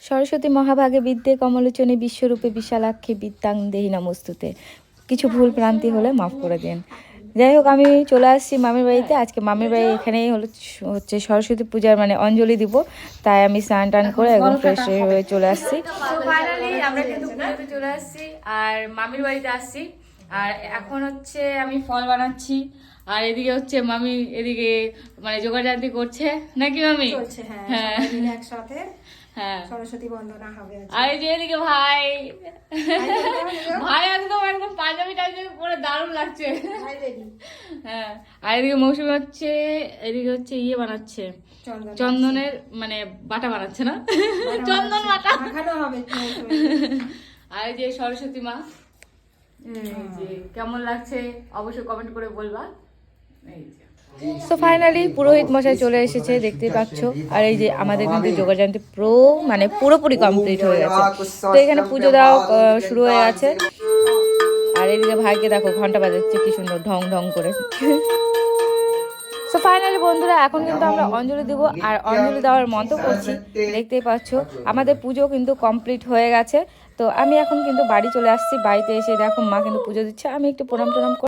সরস্বতী মহাভাগে বিদ্যে কমলোচনে বিশ্বরূপে বিশালাক্ষী বিদ্যাং দেহি নমস্তুতে। কিছু ভুল ভ্রান্তি হলে মাফ করে দিন। যাই হোক, আমি চলে আসছি মামির বাড়িতে। আজকে মামির বাড়ি এখানেই হচ্ছে সরস্বতী পূজার মানে অঞ্জলি দিব, তাই আমি স্নান টান করে একদম ফ্রেশ হয়ে চলে আসছি। ফাইনালি আমরা কিন্তু পুজোতে চলে আসছি আর মামির বাড়িতে আসছি। আর এখন হচ্ছে আমি ফল বানাচ্ছি, আর এদিকে হচ্ছে মামি এদিকে মানে জোগাড়জান্তি করছে নাকি মামি? চলছে, হ্যাঁ একসাথে হ্যাঁ সরস্বতী বন্দনা হবে। আর এই যে এদিকে ভাই ভাই একদম একদম পাঞ্জাবি টাইপের পরে দারুণ লাগছে। হ্যাঁ, আর এদিকে মৌসুমি হচ্ছে এদিকে হচ্ছে ইয়ে বানাচ্ছে, চন্দনের মানে বাটা বানাচ্ছে না, চন্দন বাটা হবে। আর এই যে সরস্বতী মা, এই যে কেমন লাগছে অবশ্যই কমেন্ট করে বলবা। তো ফাইনালি পুরোহিত মশাই চলে এসেছে, দেখতে পাচ্ছ। আর এই যে আমাদের কিন্তু যোগাযান্ত্রিক মানে পুরোপুরি কমপ্লিট হয়ে গেছে। তো এখানে পুজো দেওয়া শুরু হয়ে গেছে। আর এদিকে ভাইকে দেখো ঘন্টা বাজাচ্ছে কি সুন্দর ঢং ঢং করে। তো ফাইনালি বন্ধুরা, এখন কিন্তু আমরা অঞ্জলি দেব, আর অঞ্জলি দেওয়ার মন্ত্র করছি। দেখতেই পাচ্ছ আমাদের পুজো কিন্তু কমপ্লিট হয়ে গেছে। তো আমি এখন কিন্তু বাড়ি চলে আসছি। বাড়িতে এসে দেখো মা কিন্তু পুজো দিচ্ছে, আমি একটু প্রণাম